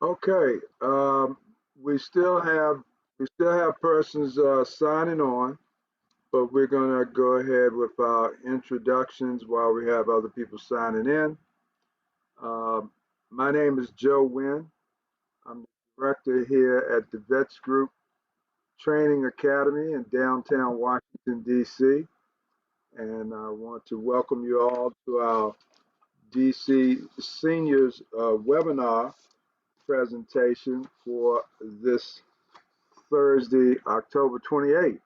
Okay, we still have persons signing on, but we're gonna go ahead with our introductions while we have other people signing in. Um, my name is Joe Wynn. I'm the director here at the VETS Group Training Academy in downtown Washington, D.C. And I want to welcome you all to our DC Seniors webinar presentation for this Thursday, October 28th.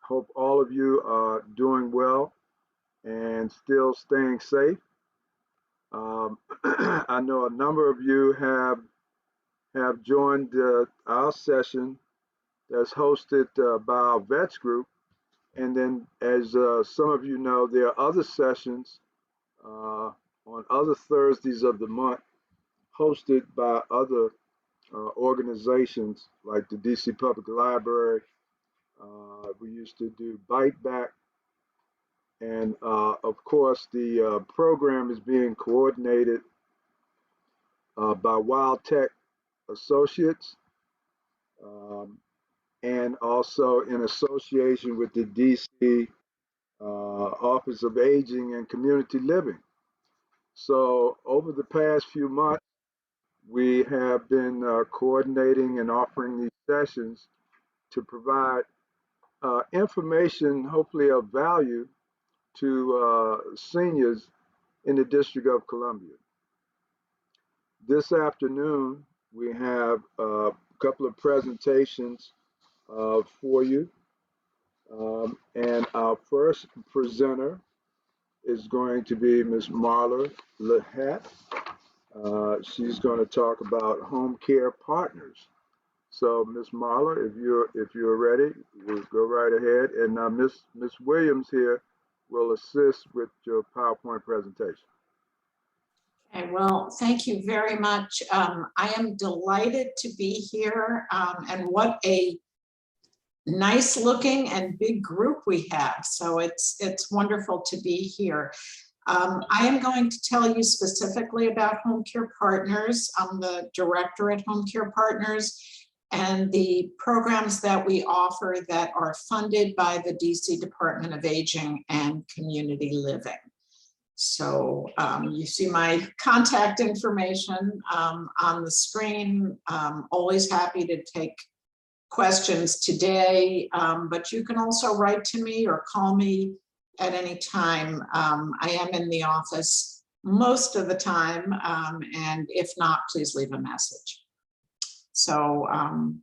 Hope all of you are doing well and still staying safe. I know a number of you have joined our session that's hosted by our VETS group. And then, as some of you know, there are other sessions on other Thursdays of the month hosted by other organizations like the DC Public Library. We used to do Bite Back. And of course, the program is being coordinated by Wild Tech Associates and also in association with the DC Office of Aging and Community Living. So over the past few months, we have been coordinating and offering these sessions to provide information, hopefully of value, to seniors in the District of Columbia. This afternoon, we have a couple of presentations for you. And our first presenter is going to be Ms. Marla Lahat. She's going to talk about home care partners. So, Ms. Marla, if you're ready, we'll go right ahead. And Ms. Williams here will assist with your PowerPoint presentation. Okay, well, thank you very much. I am delighted to be here, and what a nice looking and big group we have. So it's wonderful to be here. I am going to tell you specifically about Home Care Partners. I'm the director at Home Care Partners, and the programs that we offer that are funded by the DC Department of Aging and Community Living. So you see my contact information on the screen. Always happy to take questions today, but you can also write to me or call me at any time. I am in the office most of the time, and if not, please leave a message. So I'm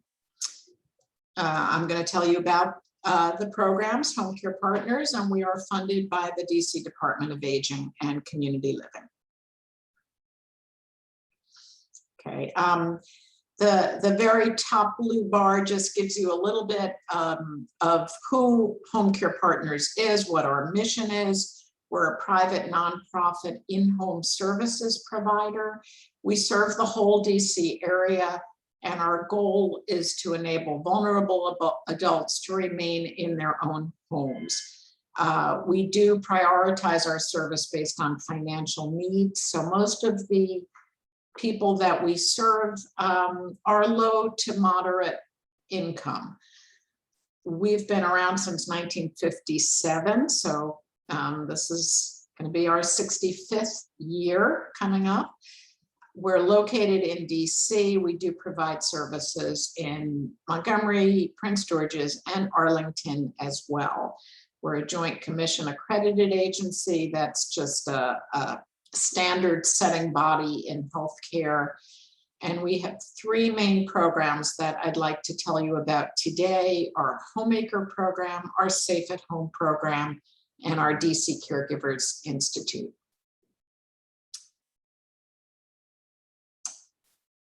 going to tell you about the programs, Home Care Partners, and we are funded by the DC Department of Aging and Community Living. Okay, the very top blue bar just gives you a little bit of who Home Care Partners is, what our mission is. We're a private nonprofit in-home services provider. We serve the whole DC area, and our goal is to enable vulnerable adults to remain in their own homes. We do prioritize our service based on financial needs. So most of the people that we serve are low to moderate income. We've been around since 1957. So this is going to be our 65th year coming up. We're located in DC. We do provide services in Montgomery, Prince George's, and Arlington as well. We're a Joint Commission accredited agency. That's just a standard setting body in healthcare. And we have three main programs that I'd like to tell you about today: our Homemaker program, our Safe at Home program, and our DC Caregivers Institute.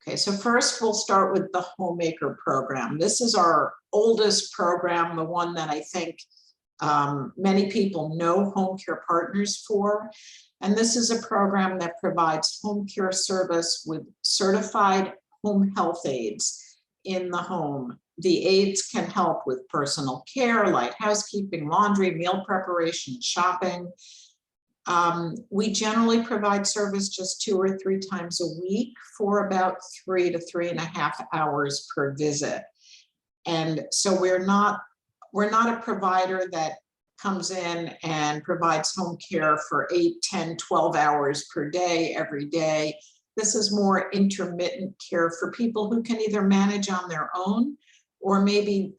Okay, so first we'll start with the Homemaker program. This is our oldest program, the one that I think many people know Home Care Partners for. And this is a program that provides home care service with certified home health aides in the home. The aides can help with personal care, light housekeeping, laundry, meal preparation, shopping. We generally provide service just 2 or 3 times a week for about 3 to 3.5 hours per visit. And so we're not a provider that comes in and provides home care for 8, 10, 12 hours per day, every day. This is more intermittent care for people who can either manage on their own, or maybe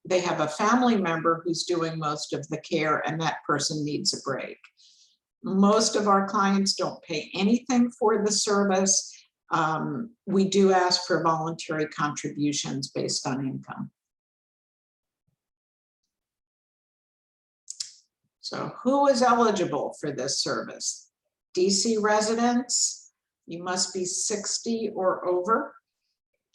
they have a family member who's doing most of the care and that person needs a break. Most of our clients don't pay anything for the service. We do ask for voluntary contributions based on income. So who is eligible for this service? DC residents, you must be 60 or over,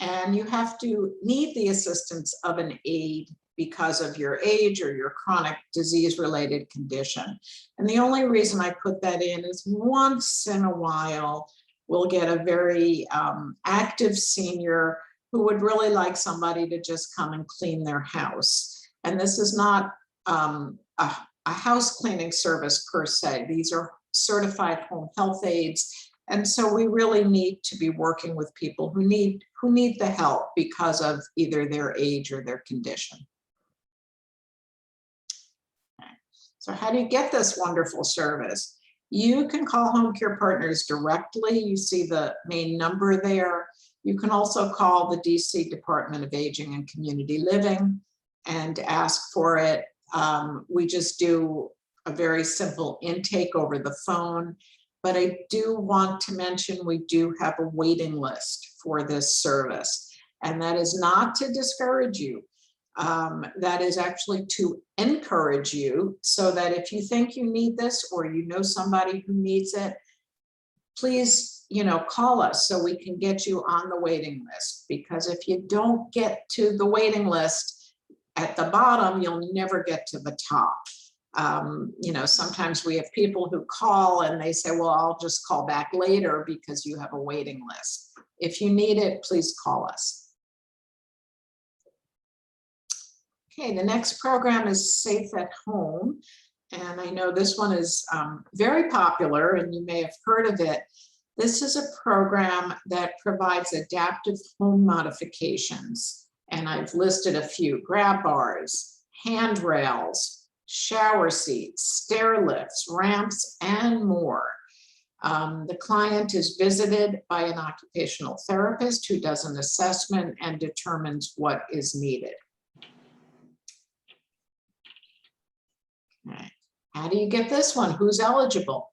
and you have to need the assistance of an aide because of your age or your chronic disease-related condition. And the only reason I put that in is once in a while, we'll get a very active senior who would really like somebody to just come and clean their house. And this is not a house cleaning service per se. These are certified home health aides. And so we really need to be working with people who need the help because of either their age or their condition. Okay. So how do you get this wonderful service? You can call Home Care Partners directly. You see the main number there. You can also call the DC Department of Aging and Community Living and ask for it. We just do a very simple intake over the phone, but I do want to mention we do have a waiting list for this service, and that is not to discourage you. That is actually to encourage you, so that if you think you need this or you know somebody who needs it, please, call us so we can get you on the waiting list. Because if you don't get to the waiting list at the bottom, you'll never get to the top. Sometimes we have people who call and they say, well, I'll just call back later because you have a waiting list. If you need it, please call us. Okay, the next program is Safe at Home. And I know this one is very popular and you may have heard of it. This is a program that provides adaptive home modifications. And I've listed a few: grab bars, handrails, shower seats, stair lifts, ramps, and more. The client is visited by an occupational therapist who does an assessment and determines what is needed. Okay. How do you get this one? Who's eligible?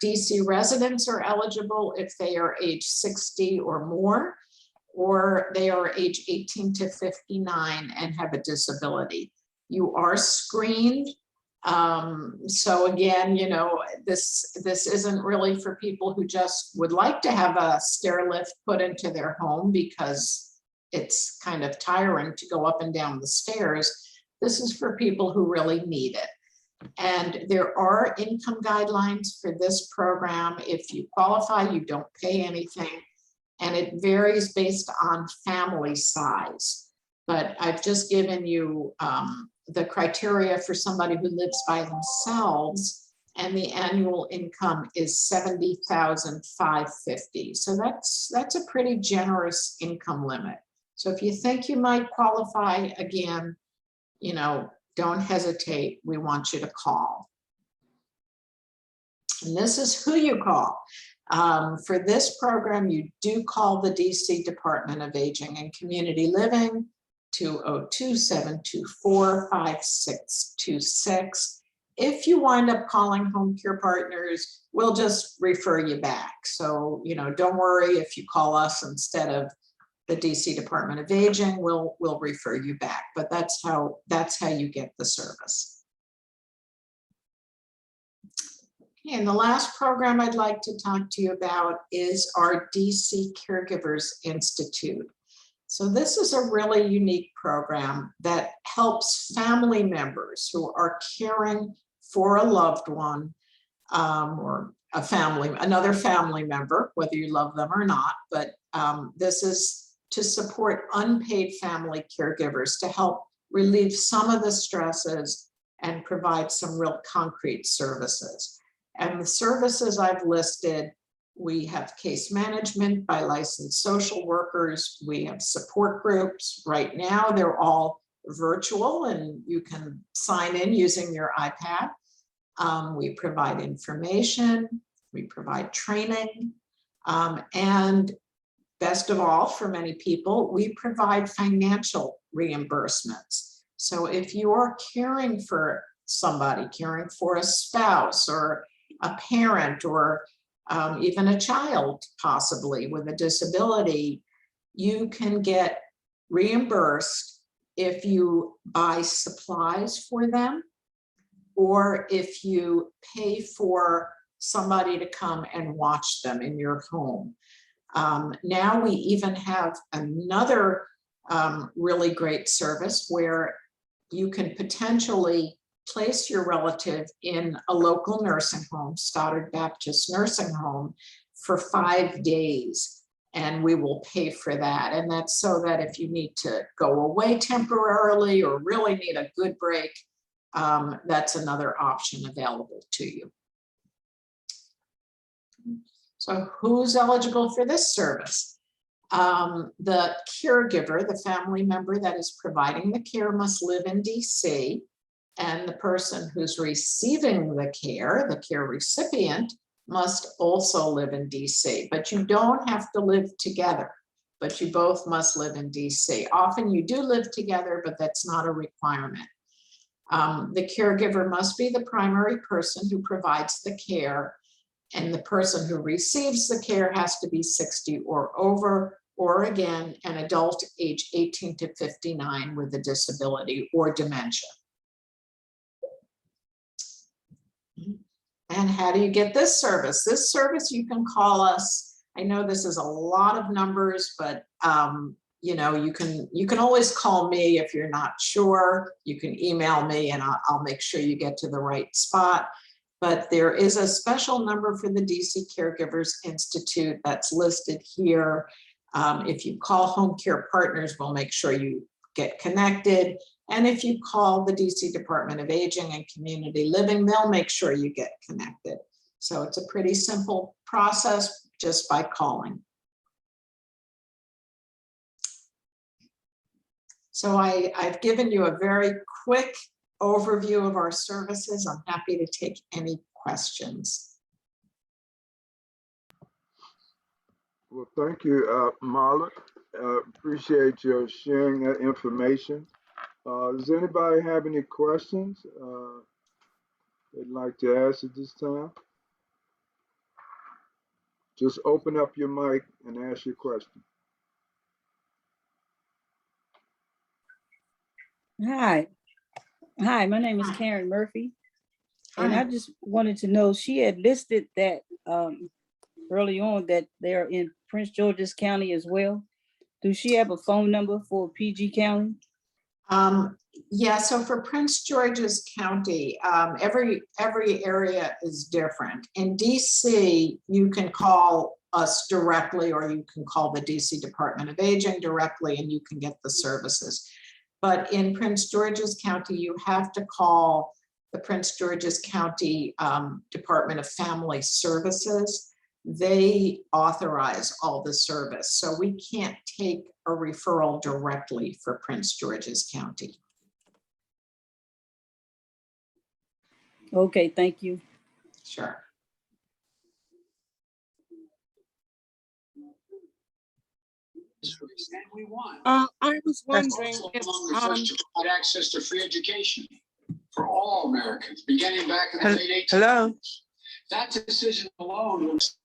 DC residents are eligible if they are age 60 or more, or they are age 18 to 59 and have a disability. You are screened. So again, this isn't really for people who just would like to have a stair lift put into their home because it's kind of tiring to go up and down the stairs. This is for people who really need it. And there are income guidelines for this program. If you qualify, you don't pay anything. And it varies based on family size. But I've just given you the criteria for somebody who lives by themselves, and the annual income is $70,550. So that's a pretty generous income limit. So if you think you might qualify, again, don't hesitate. We want you to call. And this is who you call. For this program, you do call the DC Department of Aging and Community Living, 202-724-5626. If you wind up calling Home Care Partners, we'll just refer you back. So, don't worry if you call us instead of the DC Department of Aging, we'll refer you back. But that's how you get the service. And the last program I'd like to talk to you about is our DC Caregivers Institute. So this is a really unique program that helps family members who are caring for a loved one or another family member, whether you love them or not. But this is to support unpaid family caregivers to help relieve some of the stresses and provide some real concrete services. And the services I've listed, we have case management by licensed social workers. We have support groups. Right now, they're all virtual and you can sign in using your iPad. We provide information, we provide training, and best of all, for many people, we provide financial reimbursements. So if you're caring for somebody, caring for a spouse or a parent or even a child possibly with a disability, you can get reimbursed if you buy supplies for them or if you pay for somebody to come and watch them in your home. Now we even have another really great service where you can potentially place your relative in a local nursing home, Stoddard Baptist Nursing Home, for 5 days, and we will pay for that. And that's so that if you need to go away temporarily or really need a good break, that's another option available to you. So who's eligible for this service? The caregiver, the family member that is providing the care, must live in DC, and the person who's receiving the care recipient, must also live in DC, but you don't have to live together, but you both must live in DC. Often you do live together, but that's not a requirement. The caregiver must be the primary person who provides the care, and the person who receives the care has to be 60 or over, or again, an adult age 18 to 59 with a disability or dementia. And how do you get this service? This service, you can call us. I know this is a lot of numbers, but you know, you can always call me if you're not sure. You can email me and I'll make sure you get to the right spot. But there is a special number for the DC Caregivers Institute that's listed here. If you call Home Care Partners, we'll make sure you get connected. And if you call the DC Department of Aging and Community Living, they'll make sure you get connected. So it's a pretty simple process just by calling. So I've given you a very quick overview of our services. I'm happy to take any questions. Well, thank you, Marla. Appreciate your sharing that information. Does anybody have any questions they'd like to ask at this time? Just open up your mic and ask your question. Hi, my name is Karen Murphy, and I just wanted to know, she had listed that early on that they're in Prince George's County as well. Do she have a phone number for PG County? Yeah, so for Prince George's County, every area is different. In DC, you can call us directly, or you can call the DC Department of Aging directly, and you can get the services. But in Prince George's County, you have to call the Prince George's County Department of Family Services. They authorize all the service. So we can't take a referral directly for Prince George's County. Okay, thank you. Sure. I was wondering if access to free education for all Americans, beginning back in the late 1800s. Hello. That decision alone was.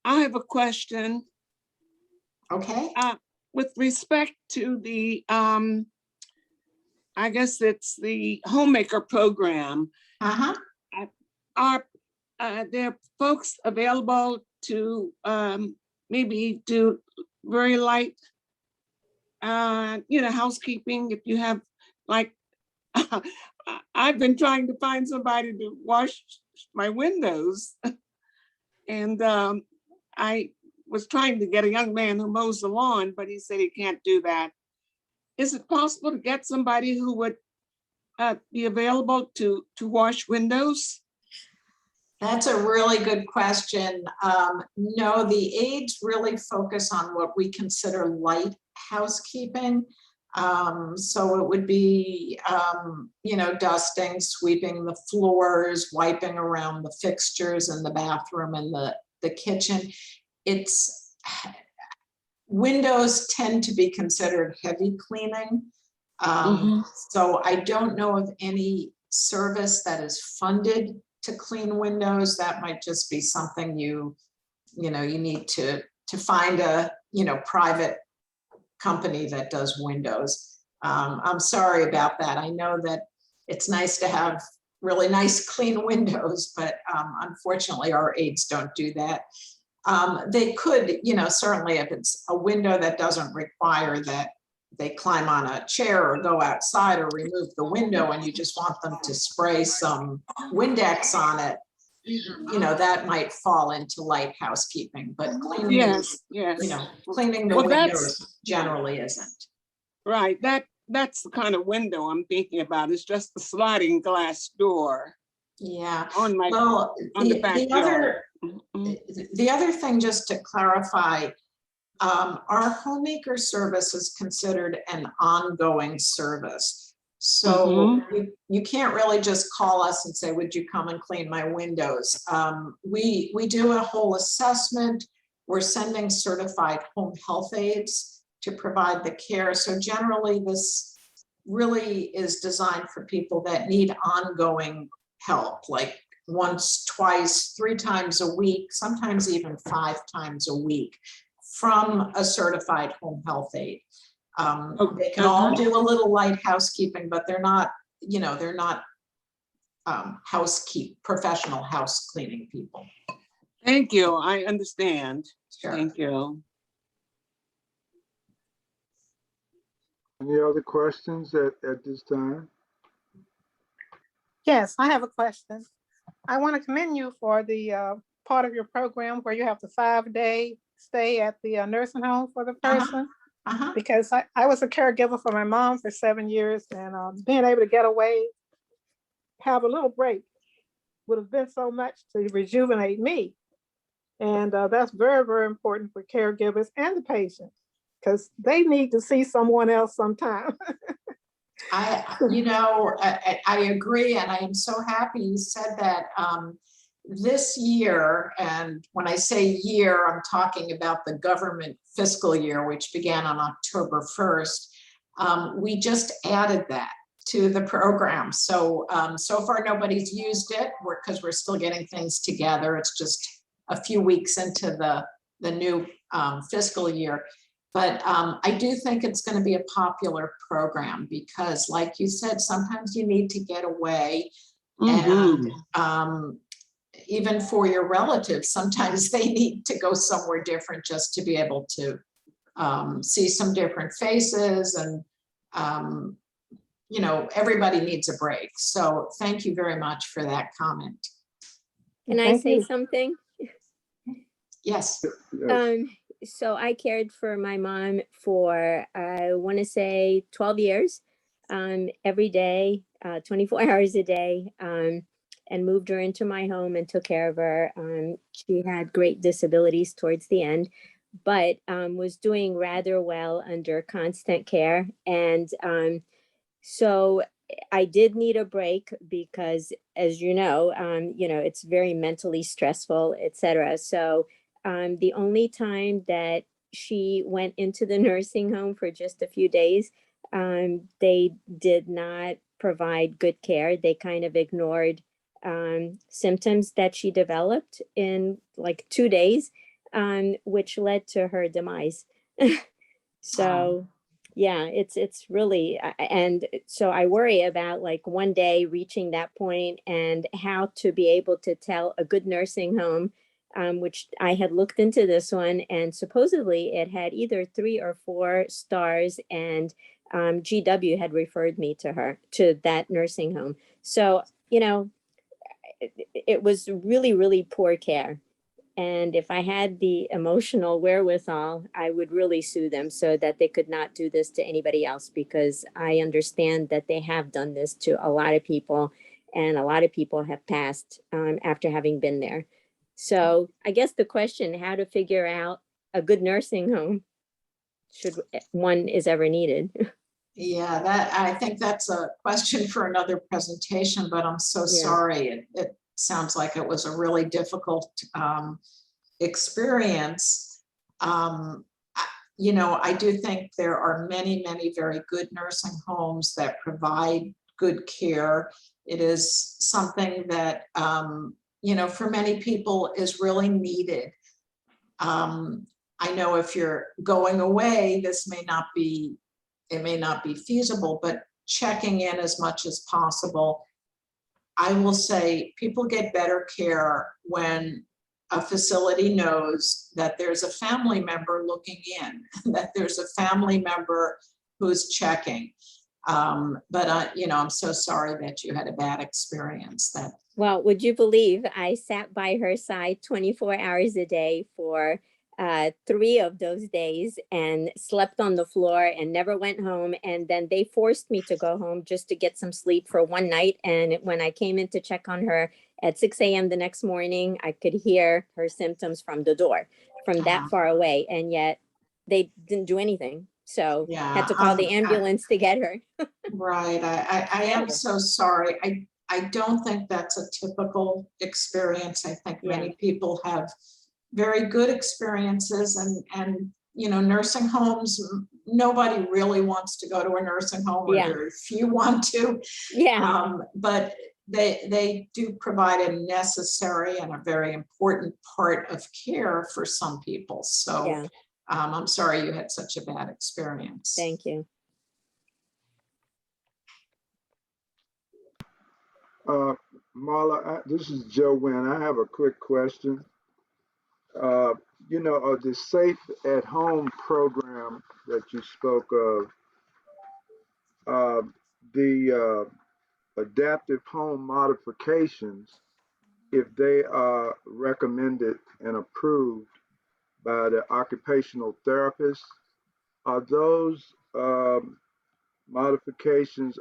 I have a question. Okay. With respect to the, I guess it's the homemaker program. Uh-huh. Are there folks available to maybe do very light, housekeeping? If you have, like, I've been trying to find somebody to wash my windows, and I was trying to get a young man who mows the lawn, but he said he can't do that. Is it possible to get somebody who would be available to wash windows? That's a really good question. No, the aides really focus on what we consider light housekeeping. So it would be, you know, dusting, sweeping the floors, wiping around the fixtures in the bathroom and the kitchen. It's windows tend to be considered heavy cleaning. So I don't know of any service that is funded to clean windows. That might just be something you need to find a, you know, private company that does windows. I'm sorry about that. I know that it's nice to have really nice clean windows, but unfortunately our aides don't do that. They could, you know, certainly if it's a window that doesn't require that they climb on a chair or go outside or remove the window and you just want them to spray some Windex on it, you know, that might fall into light housekeeping, but cleaning, Yes. you know, cleaning the Well, windows generally isn't. Right, that's the kind of window I'm thinking about. It's just the sliding glass door. Yeah. On my, well, on the backyard. The other thing, just to clarify, our homemaker service is considered an ongoing service. So you can't really just call us and say, would you come and clean my windows? We do a whole assessment. We're sending certified home health aides to provide the care. So generally this really is designed for people that need ongoing help, like once, twice, 3 times a week, sometimes even 5 times a week from a certified home health aide. They can all do a little light housekeeping, but they're not, you know, they're not professional house cleaning people. Thank you, I understand. Sure. Thank you. Any other questions at this time? Yes, I have a question. I want to commend you for the part of your program where you have the 5-day stay at the nursing home for the person. Because I was a caregiver for my mom for 7 years, and being able to get away, have a little break would have been so much to rejuvenate me. And that's very, very important for caregivers and the patients, because they need to see someone else sometime. I agree, and I am so happy you said that. This year, and when I say year, I'm talking about the government fiscal year, which began on October 1st. We just added that to the program. So, so far nobody's used it because we're still getting things together. It's just a few weeks into the new fiscal year. But I do think it's going to be a popular program because, like you said, sometimes you need to get away. And even for your relatives, sometimes they need to go somewhere different just to be able to see some different faces. And, you know, everybody needs a break. So thank you very much for that comment. Can I say something? Yes. So I cared for my mom for, I want to say 12 years, every day, 24 hours a day, and moved her into my home and took care of her. She had great disabilities towards the end, but was doing rather well under constant care. And so I did need a break because, as you know, it's very mentally stressful, etc. So the only time that she went into the nursing home for just a few days, they did not provide good care. They kind of ignored symptoms that she developed in like 2 days, which led to her demise. So yeah, it's really, and so I worry about like one day reaching that point and how to be able to tell a good nursing home, which I had looked into this one, and supposedly it had either 3 or 4 stars, and GW had referred me to that nursing home. So, you know, it was really, really poor care. And if I had the emotional wherewithal, I would really sue them so that they could not do this to anybody else, because I understand that they have done this to a lot of people. and a lot of people have passed after having been there. So I guess the question, how to figure out a good nursing home should one is ever needed. Yeah, I think that's a question for another presentation, but I'm so sorry. It sounds like it was a really difficult experience. You know, I do think there are many, many very good nursing homes that provide good care. It is something that, you know, for many people is really needed. I know if you're going away, this may not be, it may not be feasible, but checking in as much as possible. I will say people get better care when a facility knows that there's a family member looking in, that there's a family member who's checking. But you know, I'm so sorry that you had a bad experience. That Well, would you believe I sat by her side 24 hours a day for 3 of those days and slept on the floor and never went home. And then they forced me to go home just to get some sleep for one night. And when I came in to check on her at 6 a.m. the next morning, I could hear her symptoms from the door, from that far away. And yet they didn't do anything. So had to call the ambulance to get her. Right. I am so sorry. I don't think that's a typical experience. I think many people have very good experiences, and you know, nursing homes, nobody really wants to go to a nursing home, or very few want to. But they do provide a necessary and a very important part of care for some people. So I'm sorry you had such a bad experience. Thank you. Marla, this is Joe Wynn. I have a quick question. You know, the Safe at Home program that you spoke of, the adaptive home modifications, if they are recommended and approved by the occupational therapist, are those modifications,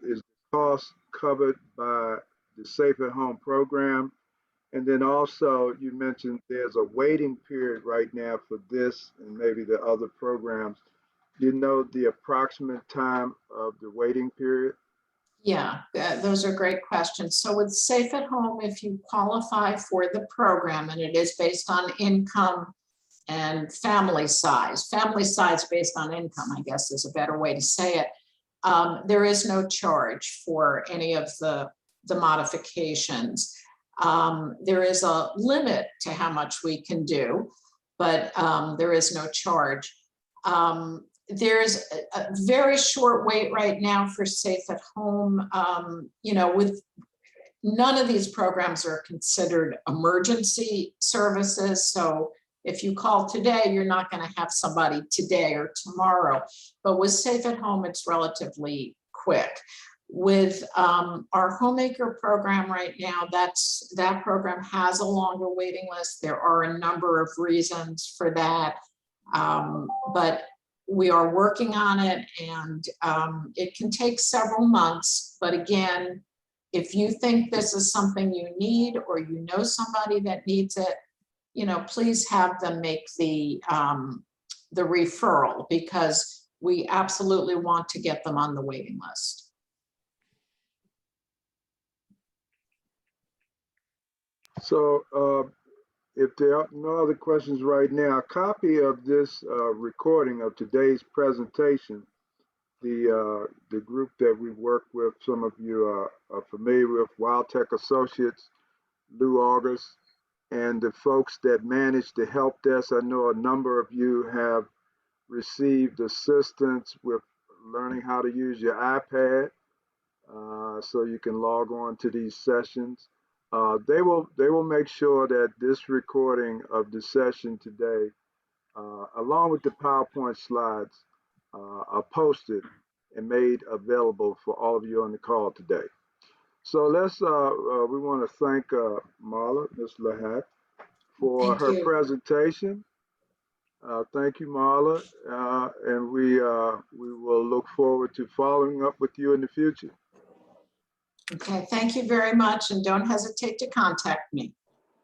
is the cost covered by the Safe at Home program? And then also you mentioned there's a waiting period right now for this and maybe the other programs. Do you know the approximate time of the waiting period? Yeah, those are great questions. So with Safe at Home, if you qualify for the program, and it is based on income and family size based on income, I guess is a better way to say it. There is no charge for any of the modifications. There is a limit to how much we can do, but there is no charge. There's a very short wait right now for Safe at Home. You know, with none of these programs are considered emergency services. So if you call today, you're not going to have somebody today or tomorrow. But with Safe at Home, it's relatively quick. With our Homemaker program right now, that program has a longer waiting list. There are a number of reasons for that, but we are working on it, and it can take several months. But again, if you think this is something you need, or you know somebody that needs it, you know, please have them make the referral, because we absolutely want to get them on the waiting list. So if there are no other questions right now, a copy of this recording of today's presentation, the group that we work with, some of you are familiar with, Wild Tech Associates, Lou August, and the folks that manage the help desk. I know a number of you have received assistance with learning how to use your iPad, so you can log on to these sessions. They will make sure that this recording of the session today, along with the PowerPoint slides, are posted and made available for all of you on the call today. So we want to thank Marla, Ms. Lahat, for her presentation. Thank you, Marla, and we will look forward to following up with you in the future. Okay, thank you very much, and don't hesitate to contact me.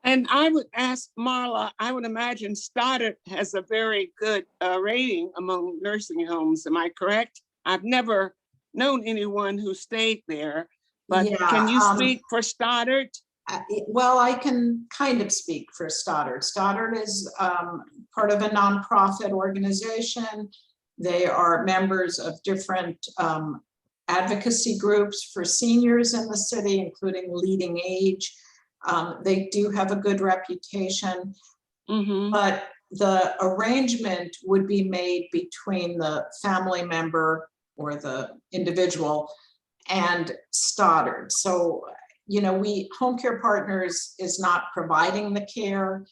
And I would ask Marla, I would imagine Stoddard has a very good rating among nursing homes. Am I correct? I've never known anyone who stayed there, but can you speak for Stoddard? Well, I can kind of speak for Stoddard. Stoddard is part of a nonprofit organization. They are members of different advocacy groups for seniors in the city, including Leading Age. They do have a good reputation, but the arrangement would be made between the family member or the individual and Stoddard. So, you know, Home Care Partners is not providing the care.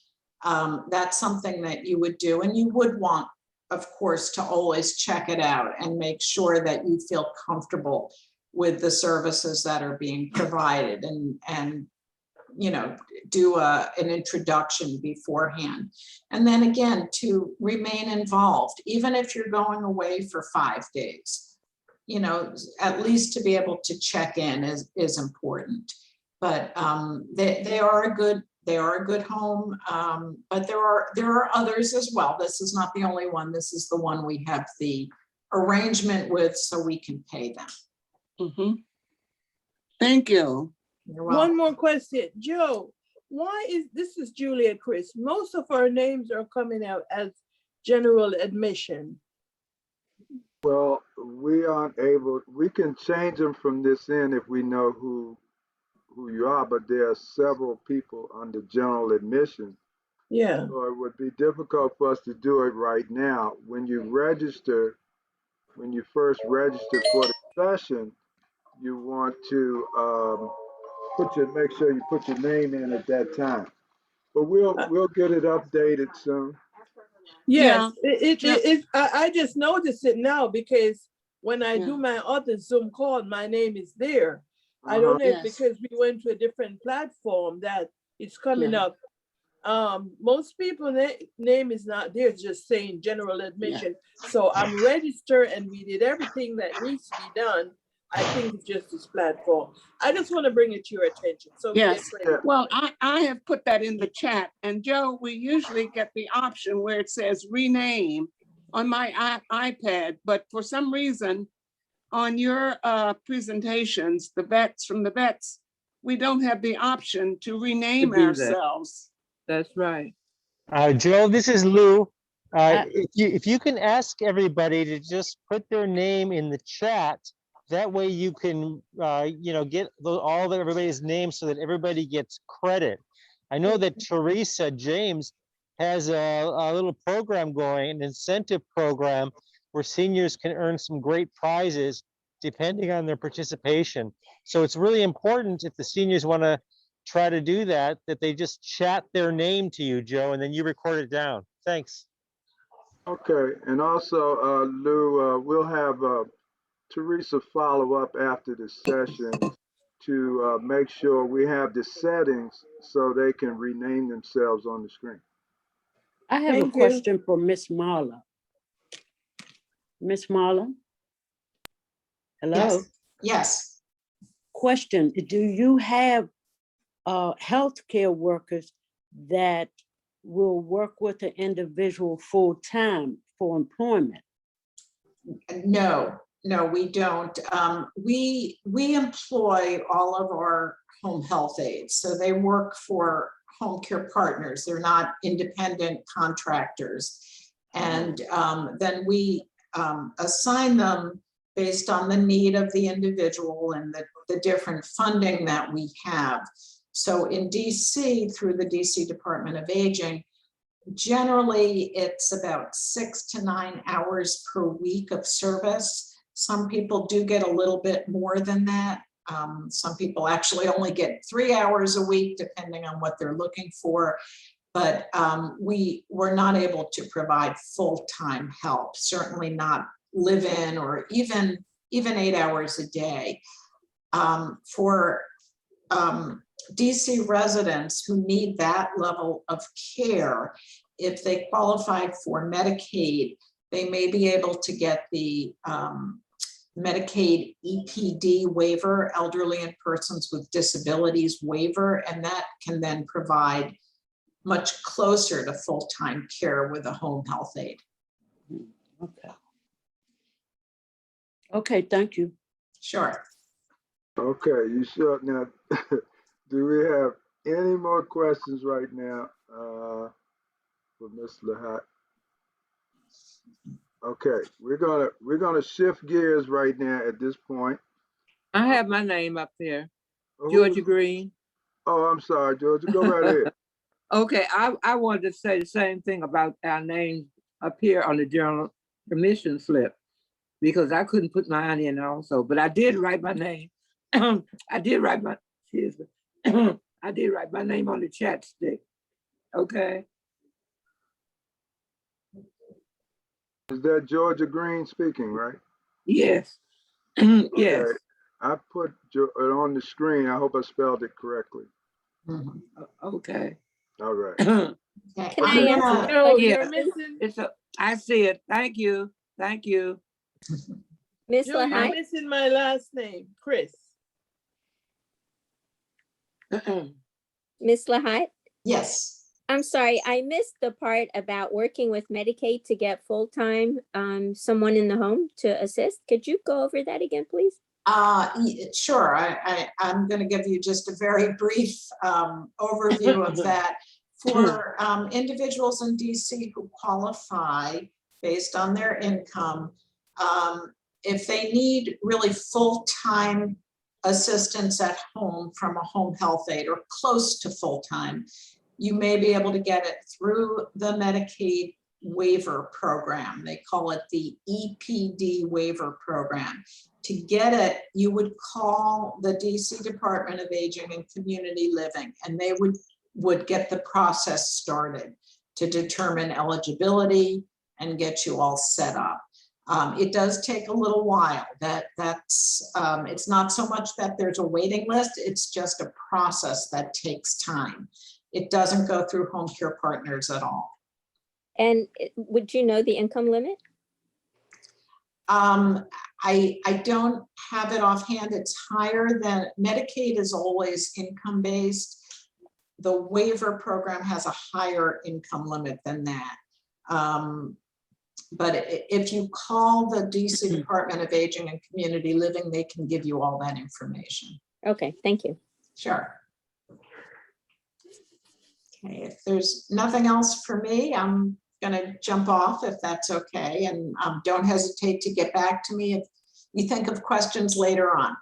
That's something that you would do, and you would want, of course, to always check it out and make sure that you feel comfortable with the services that are being provided, and you know, do an introduction beforehand. And then again, to remain involved, even if you're going away for 5 days, you know, at least to be able to check in is important. But they are a good home, but there are others as well. This is not the only one. This is the one we have the arrangement with, so we can pay them. Thank you. You're welcome. One more question, Joe. This is Julia Chris. Most of our names are coming out as general admission. Well, we aren't able, we can change them from this end if we know who you are, but there are several people under general admission. Yeah. So it would be difficult for us to do it right now. When you first register for the session, you want to make sure you put your name in at that time. But we'll get it updated soon. Yes, I just noticed it now because when I do my other Zoom call, my name is there. I don't know if because we went to a different platform that it's coming up. Most people's name is not there, it's just saying general admission. So I'm registered and we did everything that needs to be done. I think it's just this platform. I just want to bring it to your attention. So yes, well, I have put that in the chat, and Joe, we usually get the option where it says rename on my iPad, but for some reason on your presentations, from the vets, we don't have the option to rename ourselves. That's right. Joe, this is Lou. If you can ask everybody to just put their name in the chat, that way you can, get everybody's names so that everybody gets credit. I know that Teresa James has a little program going, an incentive program where seniors can earn some great prizes depending on their participation. So it's really important if the seniors want to try to do that they just chat their name to you, Joe, and then you record it down. Thanks. Okay, and also, Lou, we'll have Teresa follow up after the session to make sure we have the settings so they can rename themselves on the screen. I have a question for Miss Marla. Miss Marla? Hello? Yes. Question, do you have healthcare workers that will work with an individual full-time for employment? No, we don't. We employ all of our home health aides. So they work for Home Care Partners. They're not independent contractors. And then we assign them based on the need of the individual and the different funding that we have. So in DC, through the DC Department of Aging, generally it's about 6 to 9 hours per week of service. Some people do get a little bit more than that. Some people actually only get 3 hours a week, depending on what they're looking for. But we're not able to provide full-time help, certainly not live-in or even 8 hours a day. For DC residents who need that level of care, if they qualify for Medicaid, they may be able to get the Medicaid EPD waiver, elderly and persons with disabilities waiver, and that can then provide much closer to full-time care with a home health aide. Okay. Okay, thank you. Sure. Okay, you sure? Now, do we have any more questions right now for Ms. Lahat? Okay, we're gonna shift gears right now at this point. I have my name up there, Oh, Georgia Green. Oh, I'm sorry, Georgia. Go right ahead. Okay, I wanted to say the same thing about our names up here on the general permission slip, because I couldn't put mine in also, but I did write my name. I did write my, excuse me. I did write my name on the chat stick. Okay. Is that Georgia Green speaking, right? Yes. Yes. Okay. I put it on the screen. I hope I spelled it correctly. Okay. All right. Can I ask a question? Yeah, I see it. Thank you. Thank you. Miss You're Lahat? missing my last name, Chris. Miss Lahat? Yes. I'm sorry, I missed the part about working with Medicaid to get full-time someone in the home to assist. Could you go over that again, please? Sure. I'm going to give you just a very brief overview of that. For individuals in DC who qualify based on their income, if they need really full-time assistance at home from a home health aide or close to full-time, you may be able to get it through the Medicaid Waiver program. They call it the EPD Waiver program. To get it, you would call the DC Department of Aging and Community Living, and they would get the process started to determine eligibility and get you all set up. It does take a little while. It's not so much that there's a waiting list, it's just a process that takes time. It doesn't go through Home Care Partners at all. And would you know the income limit? I don't have it offhand. It's higher than Medicaid is always income based. The waiver program has a higher income limit than that. But if you call the DC Department of Aging and Community Living, they can give you all that information. Okay, thank you. Sure. Okay, if there's nothing else for me, I'm gonna jump off if that's okay. And don't hesitate to get back to me if you think of questions later on.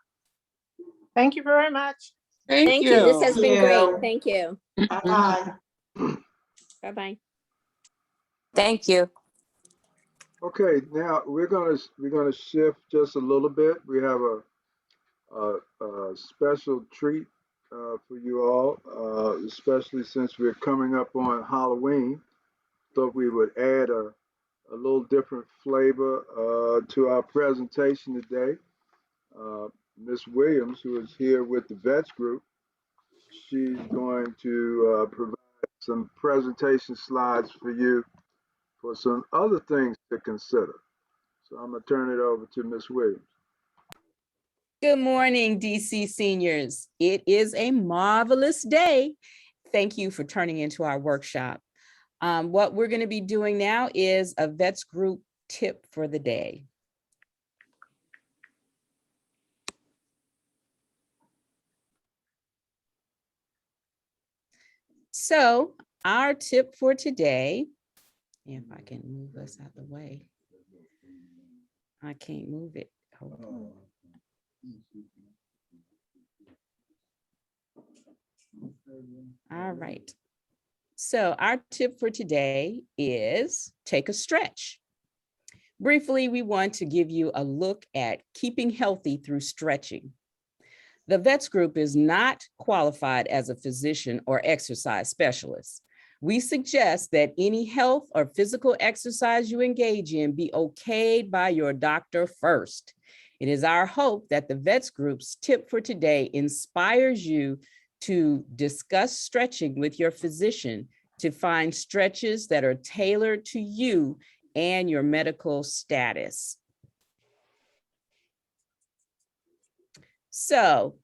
Thank you very much. Thank you. This has been great. Thank you. Bye-bye. Bye-bye. Thank you. Okay, now we're gonna shift just a little bit. We have a special treat for you all, especially since we're coming up on Halloween. Thought we would add a little different flavor to our presentation today. Ms. Williams, who is here with the VETS Group, she's going to provide some presentation slides for you for some other things to consider. So I'm going to turn it over to Ms. Williams. Good morning, DC seniors. It is a marvelous day. Thank you for turning into our workshop. What we're going to be doing now is a VETS Group tip for the day. So our tip for today, if I can move this out of the way. I can't move it. Hold on. All right. So our tip for today is take a stretch. Briefly, we want to give you a look at keeping healthy through stretching. The VETS Group is not qualified as a physician or exercise specialist. We suggest that any health or physical exercise you engage in be okayed by your doctor first. It is our hope that the VETS Group's tip for today inspires you to discuss stretching with your physician to find stretches that are tailored to you and your medical status. So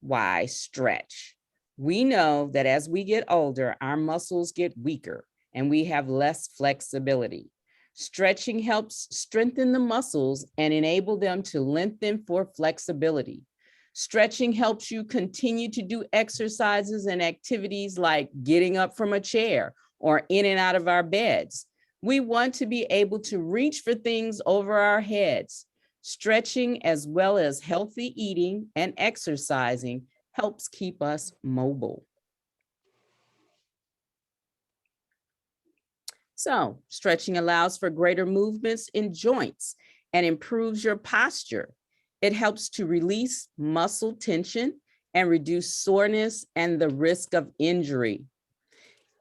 why stretch? We know that as we get older, our muscles get weaker and we have less flexibility. Stretching helps strengthen the muscles and enable them to lengthen for flexibility. Stretching helps you continue to do exercises and activities like getting up from a chair or in and out of our beds. We want to be able to reach for things over our heads. Stretching, as well as healthy eating and exercising, helps keep us mobile. So, stretching allows for greater movements in joints and improves your posture. It helps to release muscle tension and reduce soreness and the risk of injury.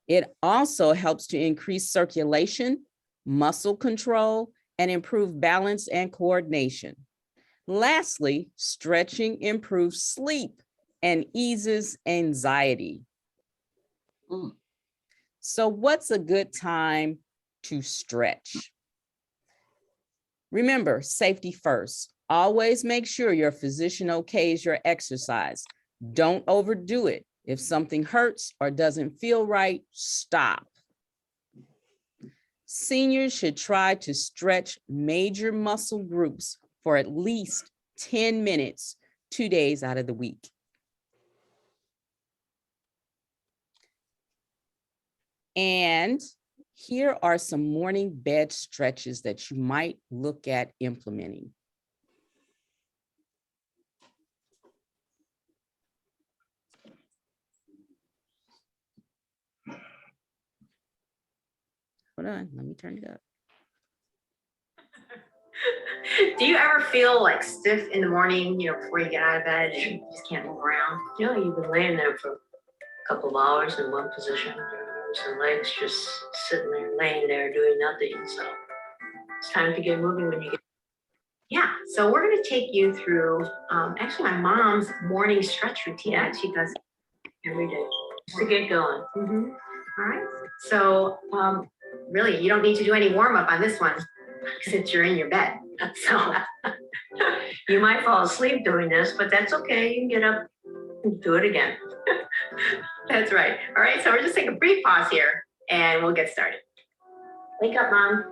It also helps to increase circulation, muscle control, and improve balance and coordination. Lastly, stretching improves sleep and eases anxiety. So what's a good time to stretch? Remember, safety first. Always make sure your physician okays your exercise. Don't overdo it. If something hurts or doesn't feel right, stop. Seniors should try to stretch major muscle groups for at least 10 minutes, 2 days out of the week. And here are some morning bed stretches that you might look at implementing. Hold on, let me turn it up. Do you ever feel like stiff in the morning, before you get out of bed and you just can't move around? You've been laying there for a couple of hours in one position, your legs just sitting there, laying there, doing nothing. So it's time to get moving when you get. Yeah, so we're going to take you through actually my mom's morning stretch routine. Yeah. She does every day Just to get going. All right. So really, you don't need to do any warm up on this one since you're in your bed. So You might fall asleep doing this, but that's okay. You can get up and do it again. that's right. All right. So we're just taking a brief pause here and we'll get started. Wake up, Mom.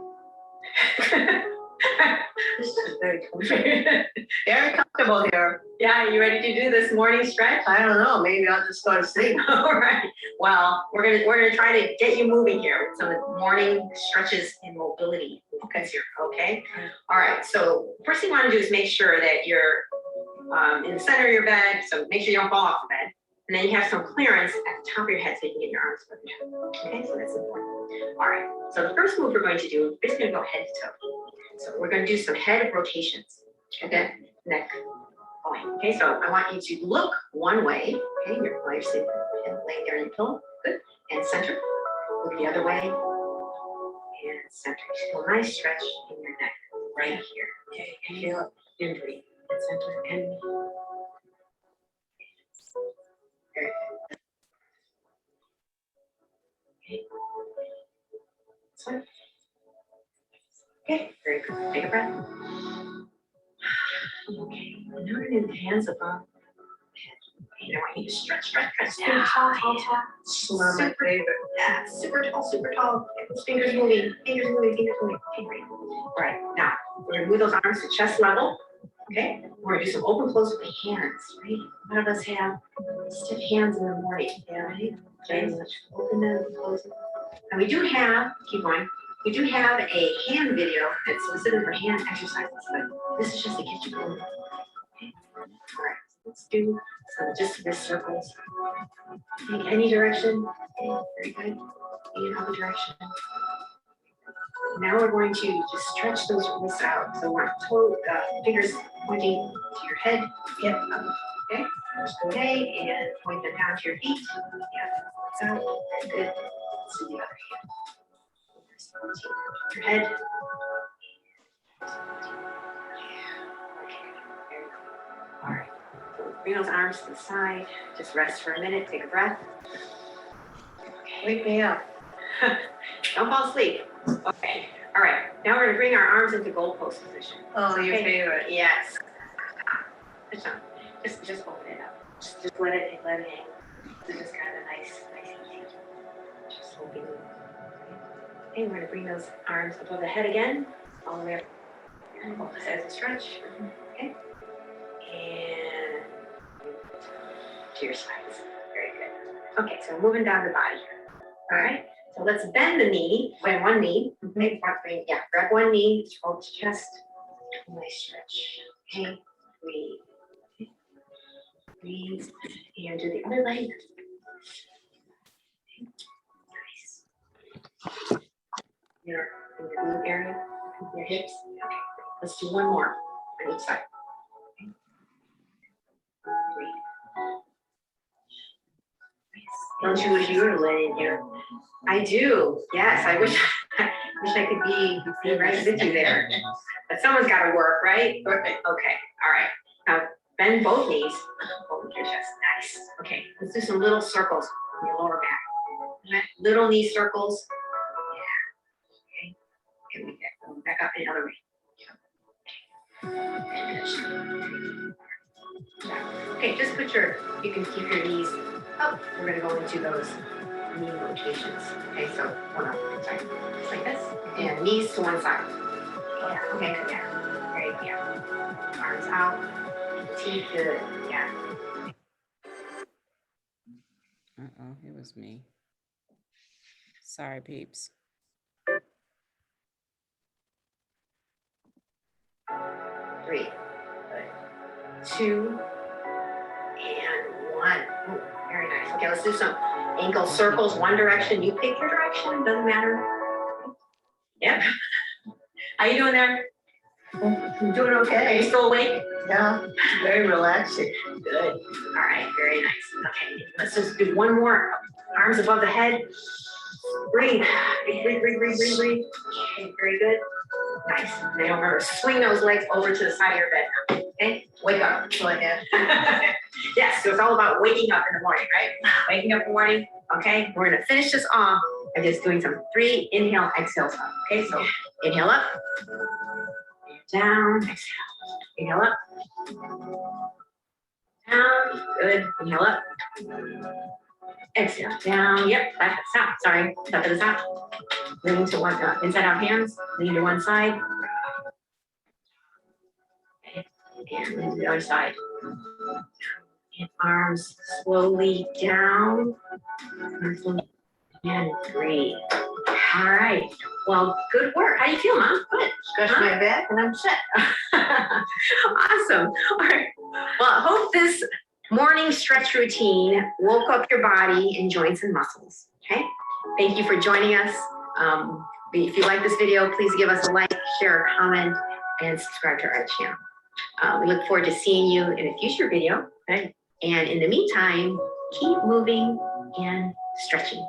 This is very comfortable. Very comfortable here. Yeah, you ready to do this morning stretch? I don't know. Maybe I'll just go to sleep. All right. Well, we're gonna try to get you moving here with some morning stretches and mobility. Okay, here. Okay. All right. So first thing you want to do is make sure that you're in the center of your bed. So make sure you don't fall off the bed, and then you have some clearance at the top of your head so you can get your arms above your head. Okay, so that's important. All right. So the first move we're going to do, we're just going to go head to toe. So we're going to do some head rotations. Okay, neck going. Okay, so I want you to look one way. Okay, you're sitting and laying there in your pillow. Good. And center. Look the other way. And center. So a nice stretch in your neck right here. Okay, feel it in between. And center and very good. Okay. This one. Okay, very good. Take a breath. Okay, and now we're going to do hands above the head. Okay, I want you to stretch. Yeah, tall. Super favorite. Yeah, super tall. Fingers moving. Okay, great. All right, now we're going to move those arms to chest level. Okay, we're going to do some open close with the hands, right? A lot of us have stiff hands in the morning. Yeah, right? Okay, so open them and close them. And we do have, keep going. We do have a hand video that's specific for hand exercises, but this is just to get you going. Okay. All right, let's do some just wrist circles. In any direction. Okay, very good. In other direction. Now we're going to just stretch those wrists out. So we're fingers pointing to your head. Yep. Okay. Okay, and point them down to your feet. Yeah. So very good. Let's do the other hand. Your head. All right. So bring those arms to the side. Just rest for a minute. Take a breath. Okay. Wake me up. Don't fall asleep. Okay. All right. Now we're going to bring our arms into goalpost position. Oh, your favorite. Yes. Just open it up. Just let it hang. It's just kind of nice easy. Just open it. Okay, we're gonna bring those arms above the head again, all the way up. And both sides of stretch. Okay. And to your sides. Very good. Okay, so moving down the body here. All right. So let's bend the knee. Bend one knee. Maybe front three. Yeah. Grab one knee. Hold the chest. Nice stretch. Okay. Breathe. Breathe. And do the other leg. Nice. Your glute area, your hips. Okay. Let's do one more on each side. Okay. Breathe. Don't you wish you were laying here? I do. Yes, I wish I could be right with you there. But someone's got to work, right? Okay. All right. Now bend both knees. Open your chest. Nice. Okay. Let's do some little circles on your lower back. Okay. Little knee circles. Yeah. Okay. And we get back up the other way. Okay. Just you can keep your knees up. We're going to go into those knee rotations. Okay, so hold on, sorry. Just like this. And knees to one side. Yeah, okay, good. Yeah. Great, yeah. Arms out. Teeth, good. Yeah. Uh-oh, it was me. Sorry, peeps. 3. Good. 2. And 1. Ooh, very nice. Okay, let's do some ankle circles, one direction. You pick your direction, doesn't matter. Yep. How you doing there? I'm doing okay. Are you still awake? Yeah, very relaxing. Good. All right, very nice. Okay, let's just do one more. Arms above the head. Breathe. Breathe. Okay, very good. Nice. Now remember, swing those legs over to the side of your bed now. Okay, wake up. Go ahead. Yes, so it's all about waking up in the morning, right? Waking up in the morning. Okay, we're gonna finish this off by just doing some 3 inhale, exhales up. Okay, so inhale up, down, exhale. Inhale up, down, good. Inhale up, exhale, down. Yep, back to stop. Sorry, stop to the top. Lean to one, inside out hands. Lean to one side. Okay. And lean to the other side. And arms slowly down. And breathe. All right. Well, good work. How do you feel, Mom? Good. Scratch my back and I'm set. Awesome. All right. Well, I hope this morning stretch routine woke up your body and joints and muscles. Okay. Thank you for joining us. If you like this video, please give us a like, share, a comment, and subscribe to our channel. We look forward to seeing you in a future video. Okay? And in the meantime, keep moving and stretching.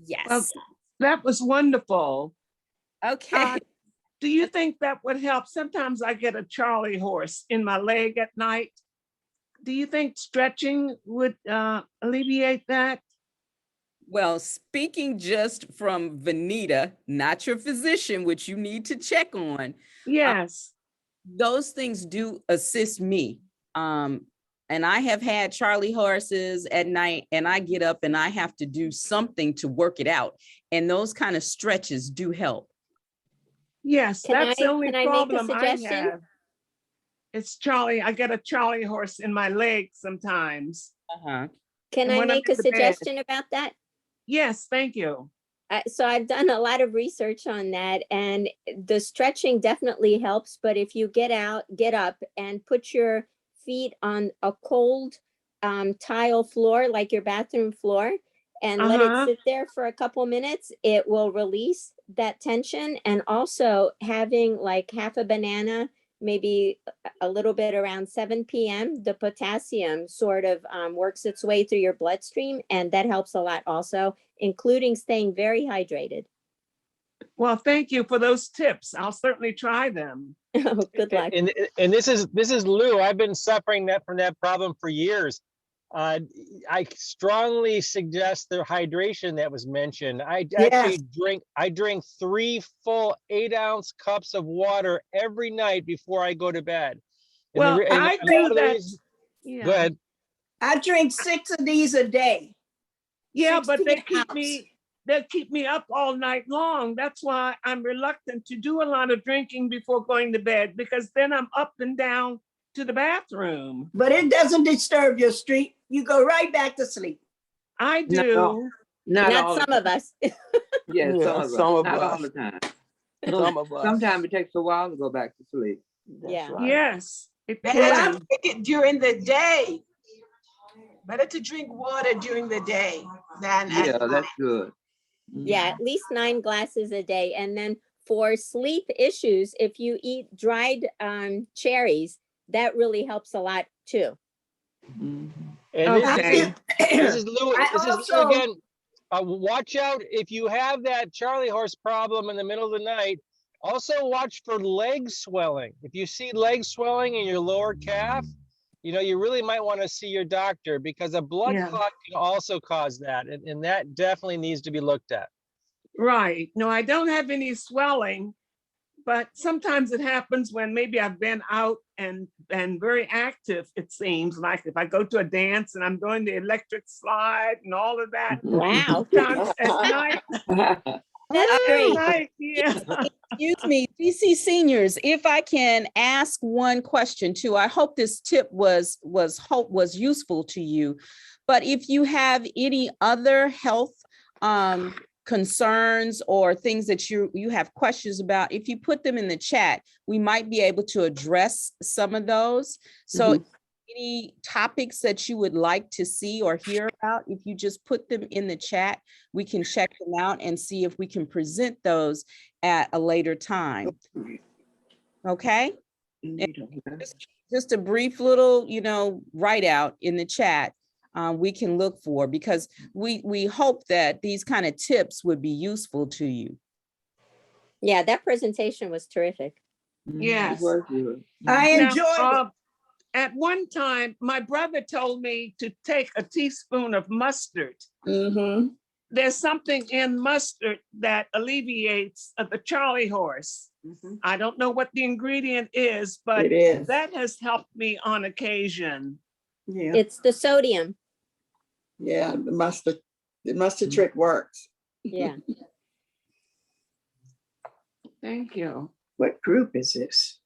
Yes. Well, that was wonderful. Okay. Do you think that would help? Sometimes I get a Charlie horse in my leg at night. Do you think stretching would alleviate that? Well, speaking just from Vanita, not your physician, which you need to check on. Yes. Those things do assist me. And I have had Charlie horses at night and I get up and I have to do something to work it out. And those kind of stretches do help. Yes, that's the only problem I suggestion? have. It's Charlie. I get a Charlie horse in my leg sometimes. Can I make a suggestion about that? Yes, thank you. So I've done a lot of research on that, and the stretching definitely helps. But if you get up and put your feet on a cold tile floor, like your bathroom floor, and let it sit there for a couple minutes, it will release that tension. And also having like half a banana, maybe a little bit around 7 p.m., the potassium sort of works its way through your bloodstream, and that helps a lot also, including staying very hydrated. Well, thank you for those tips. I'll certainly try them. Oh, good luck. And this is Lou. I've been suffering from that problem for years. I strongly suggest the hydration that was mentioned. I actually drink 3 full 8-ounce cups of water every night before I go to bed. Well, I do that. Go ahead. I drink 6 of these a day. Yeah, but they 16 keep me up all night long. That's why I'm reluctant to do a lot of drinking before going to bed, because then I'm up and down to the bathroom. But it doesn't disturb your sleep. You go right back to sleep. I do. Not some of us. Yeah, some of us. Not all the time. Some of us. Sometimes it takes a while to go back to sleep. Yeah. Right. Yes, it Better can. to drink it during the day. Better to drink water during the day than at Yeah, night. that's good. Yeah, at least 9 glasses a day. And then for sleep issues, if you eat dried cherries, that really helps a lot too. And Okay. this is Lou. This is Lou again. Watch out if you have that Charlie horse problem in the middle of the night. Also watch for leg swelling. If you see leg swelling in your lower calf, you really might want to see your doctor, because a blood clot can also cause that. And that definitely needs to be looked at. Right. No, I don't have any swelling, but sometimes it happens when maybe I've been out and very active, it seems like if I go to a dance and I'm doing the electric slide and all of that. Wow. Sometimes at night. That's great. Night, yeah. Excuse me, DC seniors, if I can ask one question too. I hope this tip was useful to you. But if you have any other health concerns or things that you have questions about, if you put them in the chat, we might be able to address some of those. So any topics that you would like to see or hear about, if you just put them in the chat, we can check them out and see if we can present those at a later time. Okay? Just a brief little, write out in the chat we can look for, because we hope that these kind of tips would be useful to you. Yeah, that presentation was terrific. Yes. I enjoyed it. At one time, my brother told me to take a teaspoon of mustard. There's something in mustard that alleviates the Charlie horse. I don't know what the ingredient is, but that has helped me on occasion. Yeah. It's the sodium. Yeah, the mustard trick works. Yeah. Thank you. What group is this?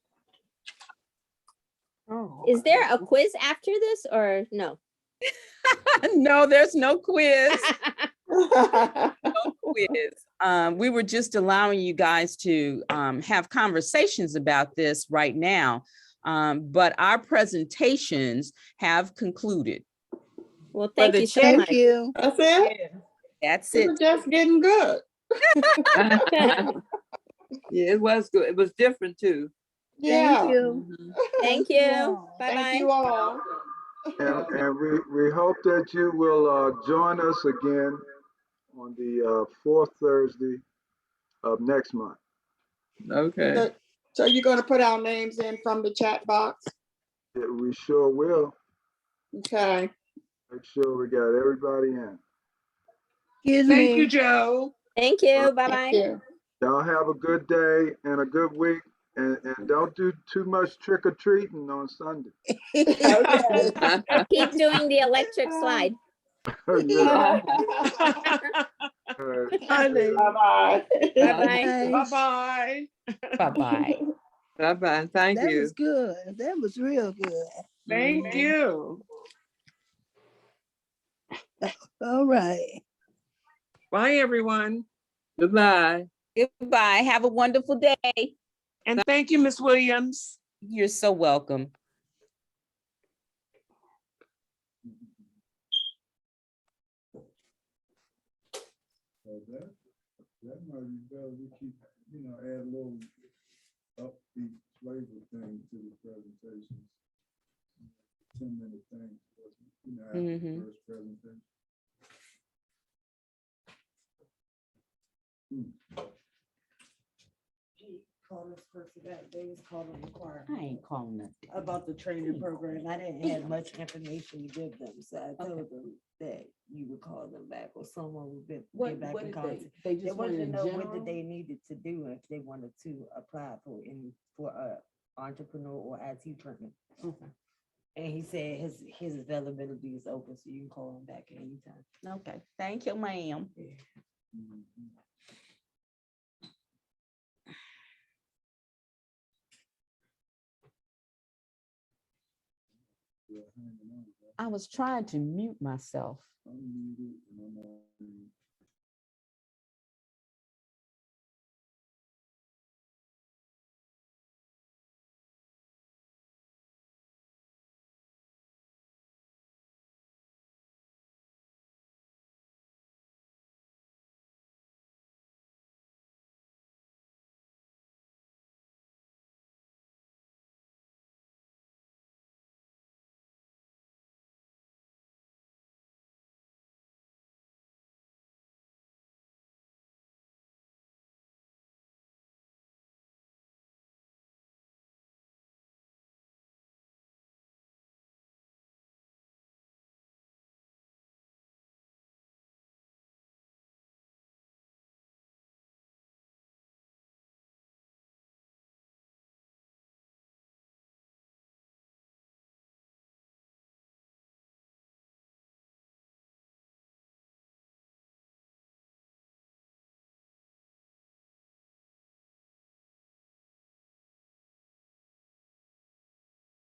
Oh. Is there a quiz after this or no? No, there's no quiz. No quiz. We were just allowing you guys to have conversations about this right now, but our presentations have concluded. Well, thank you so much. Thank you. That's it? That's it. We're just getting good. Yeah, it was good. It was different too. Yeah. Thank you. Thank you. Bye-bye. Thank you all. And we hope that you will join us again on the 4th Thursday of next month. Okay. So you're going to put our names in from the chat box? Yeah, we sure will. Okay. Make sure we got everybody in. Thank you, Joe. Thank you. Bye-bye. Y'all have a good day and a good week. And don't do too much trick-or-treating on Sunday. Keep doing the electric slide. Yeah. Bye-bye. Bye-bye. Bye-bye. Bye-bye. Bye-bye. Thank you. That was good. That was real good. Thank you. All right. Bye, everyone. Goodbye. Goodbye. Have a wonderful day. And thank you, Ms. Williams. You're so welcome. That might be better. We keep, add a little upbeat flavor thing to the presentations. 10-minute thing, after the first presentation. call this person that they was calling required I ain't calling it. about the training program. I didn't have much information to give them, so I told them that you would call them back or someone would get back in contact. They They just wanted to wanted know what general? did they needed to do if they wanted to apply for a entrepreneur or IT training. Okay. And he said his availability is open, so you can call him back at any time. Okay, thank you, ma'am. I was trying to mute myself.